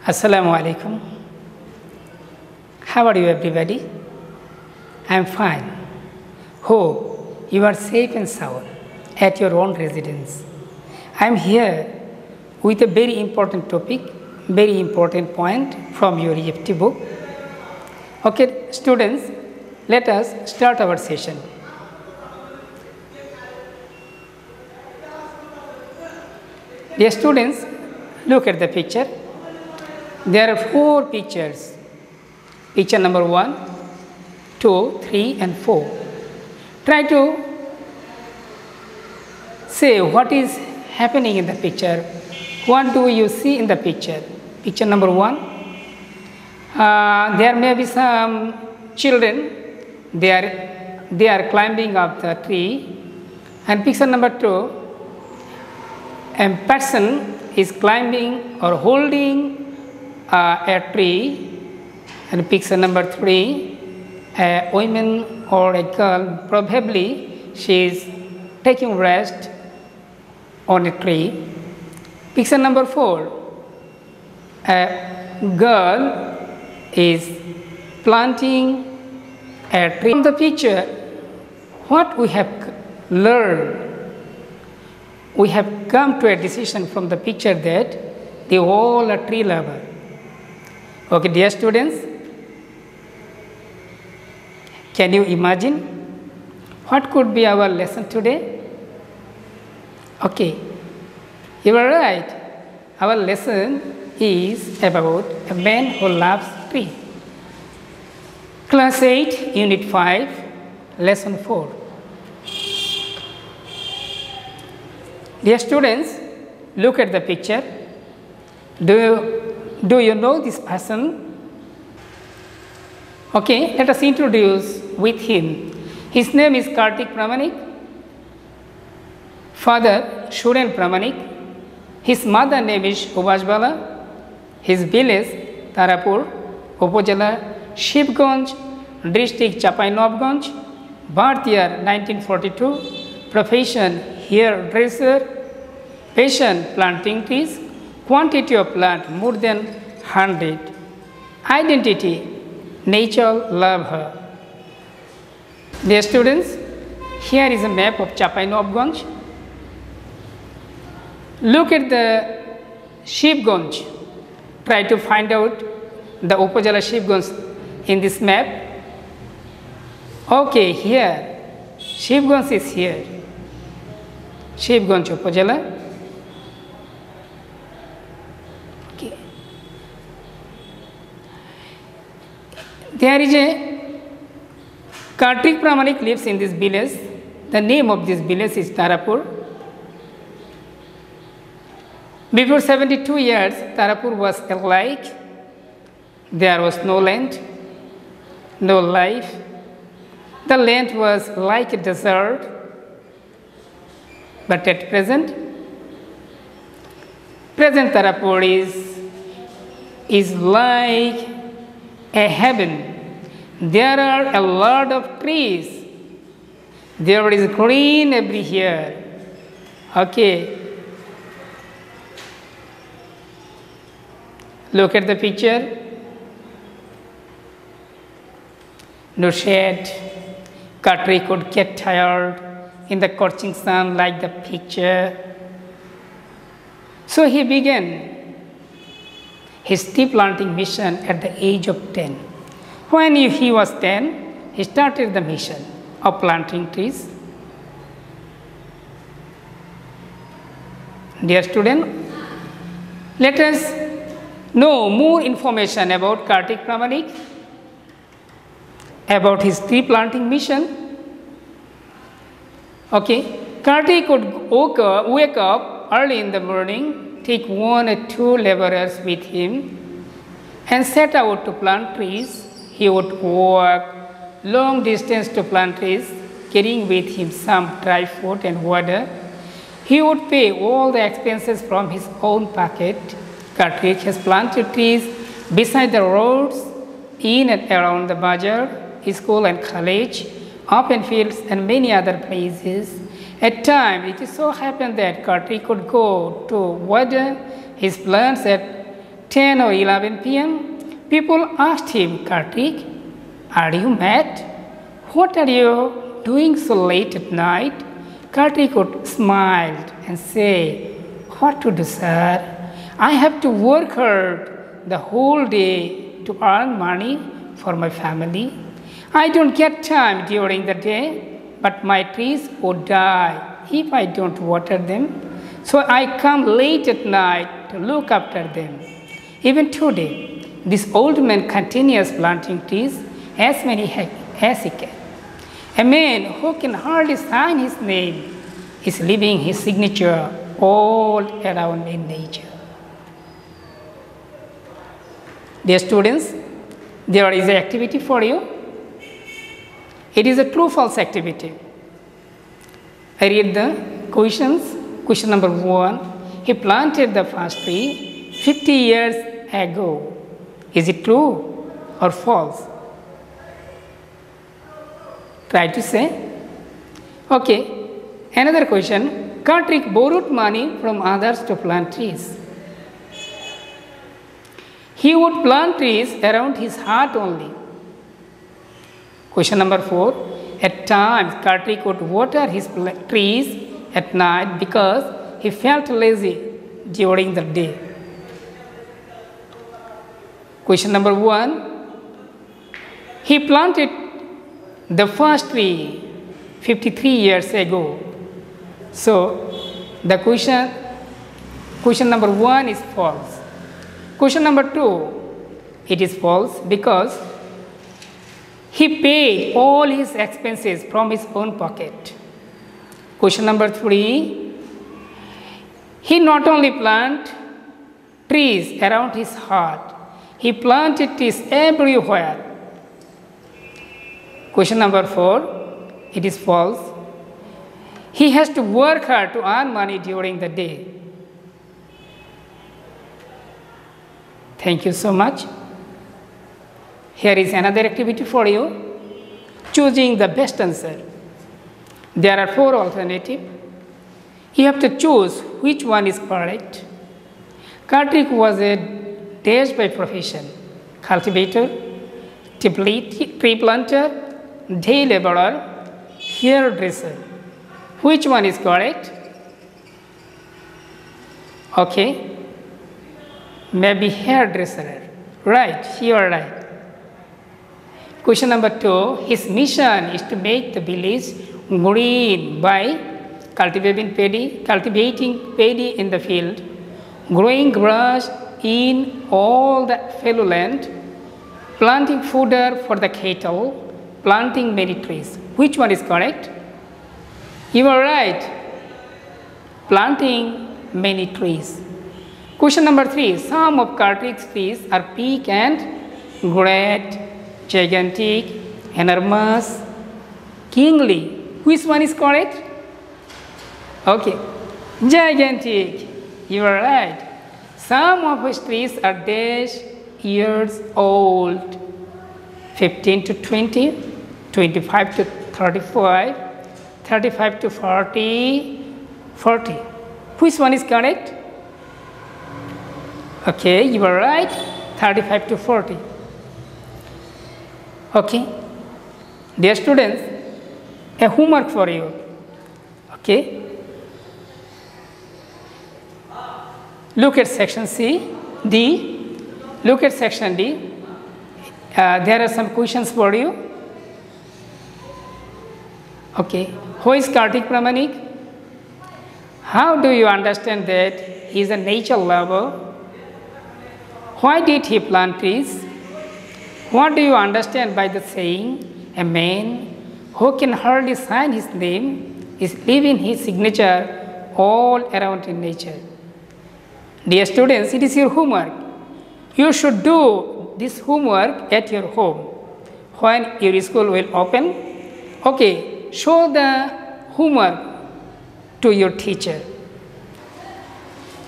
Assalamu alaikum. How are you, everybody? I am fine. Hope you are safe and sound at your own residence. I am here with a very important topic, very important point from your EFT book. Okay, students, let us start our session. Dear students, look at the picture. There are 4 pictures. Picture number 1, 2, 3 and 4. Try to say what is happening in the picture. What do you see in the picture? Picture number 1. There may be some children. They are climbing up the tree. And picture number 2. A person is climbing or holding a tree. And picture number 3, a woman or a girl, probably she is taking rest on a tree. Picture number 4, a girl is planting a tree. From the picture, what we have learned, we have come to a decision from the picture that they all are tree lovers. Okay, dear students, can you imagine what could be our lesson today? Okay, you are right. Our lesson is about a man who loves tree. Class 8, Unit 5, Lesson 4. Dear students, look at the picture. Do you know this person? Okay, let us introduce with him. His name is Kartik Pramanik. Father, Shuren Pramanik. His mother name is Ubajbala. His village, Tarapur, Upojala, Shibganj, district Chapainobganj. Birth year 1942. Profession, hairdresser. Passion, planting trees. Quantity of plant, more than 100. Identity, nature lover. Dear students, here is a map of Chapainobganj. Look at the Shibganj. Try to find out the Upojala Shibganj in this map. Okay, here. Shibganj is here. Shibganj Upojala. Okay. There is a Kartik Pramanik lives in this village. The name of this village is Tarapur. Before 72 years, Tarapur was a lake. There was no land, no life. The land was like a desert. But at present Tarapur is like a heaven. There are a lot of trees. There is green everywhere. Okay. Look at the picture. No shade. Kartik could get tired in the scorching sun like the picture. So he began his tree planting mission at the age of 10. When he was 10, he started the mission of planting trees. Dear student, let us know more information about Kartik Pramanik, about his tree planting mission. Okay, Kartik would wake up early in the morning, take 1 or 2 laborers with him, and set out to plant trees. He would walk long distance to plant trees, carrying with him some dry food and water. He would pay all the expenses from his own pocket. Kartik has planted trees beside the roads, in and around the bazaar, school and college, open fields and many other places. At times, it so happened that Kartik could go to water his plants at 10 or 11 p.m., people asked him, Kartik, are you mad? What are you doing so late at night? Kartik would smile and say, what to do, sir? I have to work hard the whole day to earn money for my family. I don't get time during the day, but my trees would die if I don't water them. So I come late at night to look after them. Even today, this old man continues planting trees as many as he can. A man who can hardly sign his name is leaving his signature all around in nature. Dear students, there is an activity for you. It is a true-false activity. I read the questions. Question number 1, he planted the first tree 50 years ago. Is it true or false? Try to say. Okay. Another question, Kartik borrowed money from others to plant trees. He would plant trees around his heart only. Question number 4, at times Kartik would water his trees at night because he felt lazy during the day. Question number 1, he planted the first tree 53 years ago. So the question number 1 is false. Question number 2, it is false because he paid all his expenses from his own pocket. Question number 3, he not only planted trees around his heart, he planted trees everywhere. Question number 4, it is false. He has to work hard to earn money during the day. Thank you so much. Here is another activity for you, choosing the best answer. There are 4 alternatives. You have to choose which one is correct. Kartik was a dash by profession: cultivator, tree planter, day laborer, hairdresser. Which one is correct? Okay, maybe hairdresser. Right, you are right. Question number 2, his mission is to make the village green by cultivating paddy in the field, growing grass in all the fallow land, planting fodder for the cattle, planting many trees. Which one is correct? You are right. Planting many trees. Question number 3, some of Kartik's trees are big and great, gigantic, enormous, kingly. Which one is correct? Okay, gigantic. You are right. Some of his trees are dash years old: 15 to 20, 25 to 35, 35 to 40, 40. Which one is correct? Okay, you are right. 35 to 40. Okay, dear students, a homework for you. Okay, look at section D. Look at section D. There are some questions for you. Okay, who is Kartik Pramanik? How do you understand that he is a nature lover? Why did he plant trees? What do you understand by the saying, a man who can hardly sign his name is leaving his signature all around in nature? Dear students, it is your homework. You should do this homework at your home. When your school will open, okay, show the homework to your teacher.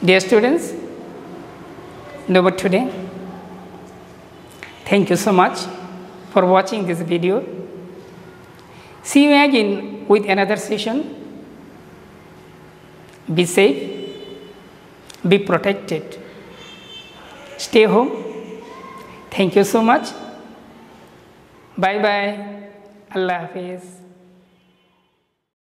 Dear students, no more today. Thank you so much for watching this video. See you again with another session. Be safe, be protected. stay home. Thank you so much. Bye bye. Allah Hafiz.